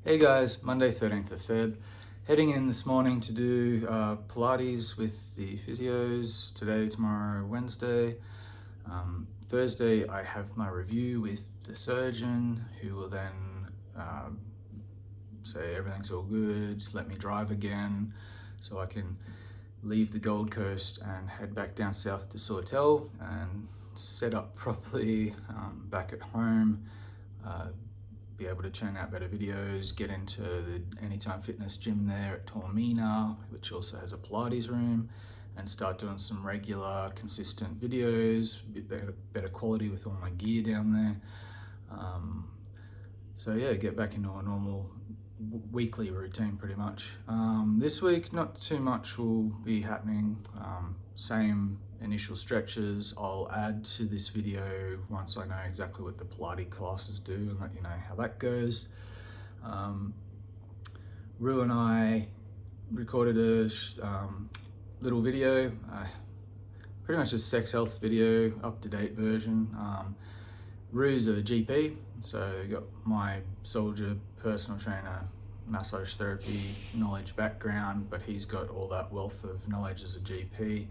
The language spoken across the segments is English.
Hey guys, Monday 13th of Feb. Heading in this morning to do Pilates with the physios today, tomorrow, Wednesday. Thursday I have my review with the surgeon who will then say everything's all good, let me drive again so I can leave the Gold Coast and head back down south to Sawtell and set up properly back at home. Be able to churn out better videos, get into the Anytime Fitness gym there at Taormina, which also has a Pilates room, and start doing some regular, consistent videos, a bit better quality with all my gear down there. So yeah, get back into a normal weekly routine pretty much. This week, not too much will be happening. Same initial stretches. I'll add to this video once I know exactly what the Pilates classes do and let you know how that goes. Rue and I recorded a little video, pretty much a sex health video, up-to-date version. Rue's a GP, so got my soldier, personal trainer, massage therapy knowledge background, but he's got all that wealth of knowledge as a GP.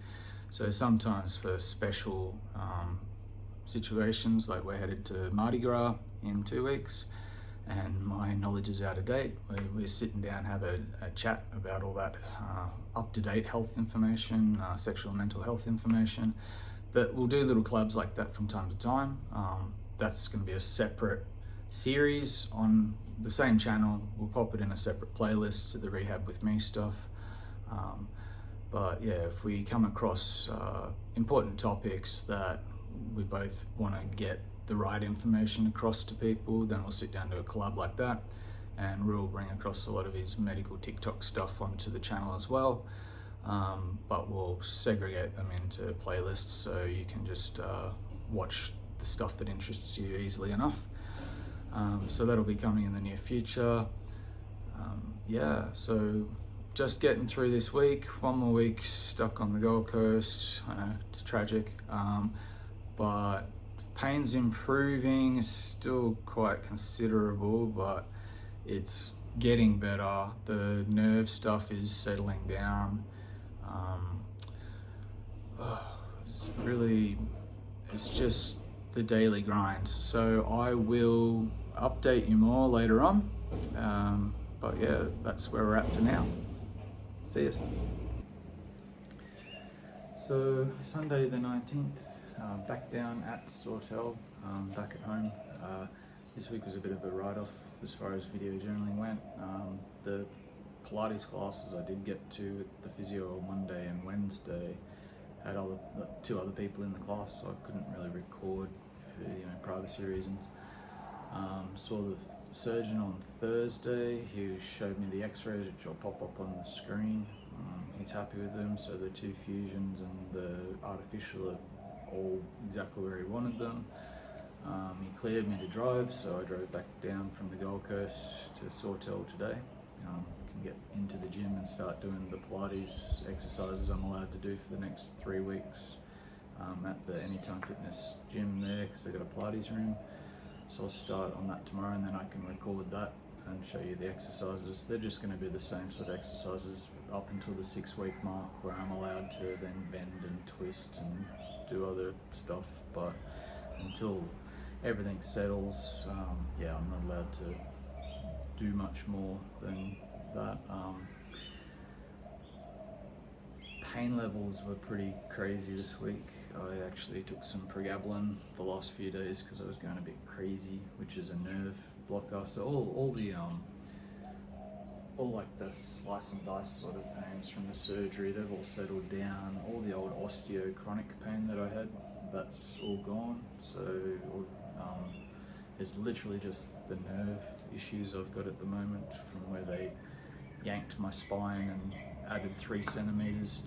So sometimes for special situations, like we're headed to Mardi Gras in 2 weeks and my knowledge is out of date, we're sitting down, have a chat about all that up-to-date health information, sexual and mental health information. But we'll do little collabs like that from time to time. That's going to be a separate series on the same channel. We'll pop it in a separate playlist to the Rehab with Me stuff. But yeah, if we come across important topics that we both want to get the right information across to people, then we'll sit down to a collab like that, and Rue will bring across a lot of his medical TikTok stuff onto the channel as well. But we'll segregate them into playlists so you can just watch the stuff that interests you easily enough. So that'll be coming in the near future. Yeah, so just getting through this week. One more week stuck on the Gold Coast. I know it's tragic, but pain's improving. It's still quite considerable, but it's getting better. The nerve stuff is settling down. It's just the daily grind. So I will update you more later on. But yeah, that's where we're at for now. See you. So Sunday the 19th, back down at Sawtell, back at home. This week was a bit of a write-off as far as video journaling went. The Pilates classes I did get to at the Physio on Monday and Wednesday had two other people in the class, so I couldn't really record for privacy reasons. Saw the surgeon on Thursday. He showed me the x-rays, which I'll pop up on the screen. He's happy with them, so the two fusions and the artificial are all exactly where he wanted them. He cleared me to drive, so I drove back down from the Gold Coast to Sawtell today. Can get into the gym and start doing the Pilates exercises I'm allowed to do for the next 3 weeks at the Anytime Fitness gym there, because they've got a Pilates room. So I'll start on that tomorrow, and then I can record that and show you the exercises. They're just going to be the same sort of exercises up until the 6-week mark, where I'm allowed to then bend and twist and do other stuff. But until everything settles, yeah, I'm not allowed to do much more than that. Pain levels were pretty crazy this week. I actually took some pregabalin the last few days because I was going a bit crazy, which is a nerve blocker. So all like the slice and dice sort of pains from the surgery, they've all settled down. All the old osteo chronic pain that I had, that's all gone. So it's literally just the nerve issues I've got at the moment from where they yanked my spine and added 3 centimeters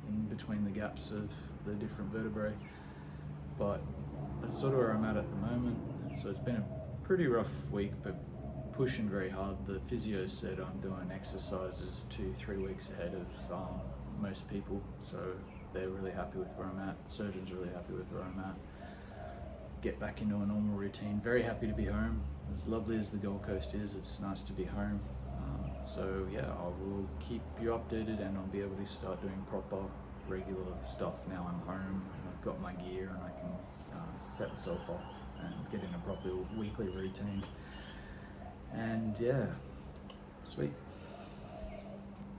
in between the gaps of the different vertebrae. But that's sort of where I'm at the moment. So it's been a pretty rough week, but pushing very hard. The physio said I'm doing exercises 2-3 weeks ahead of most people, so they're really happy with where I'm at. The surgeon's really happy with where I'm at. Get back into a normal routine. Very happy to be home. as lovely as the Gold Coast is, it's nice to be home. So yeah, I will keep you updated, and I'll be able to start doing proper, regular stuff now I'm home and I've got my gear, and I can set myself up and get in a proper weekly routine. And yeah, sweet.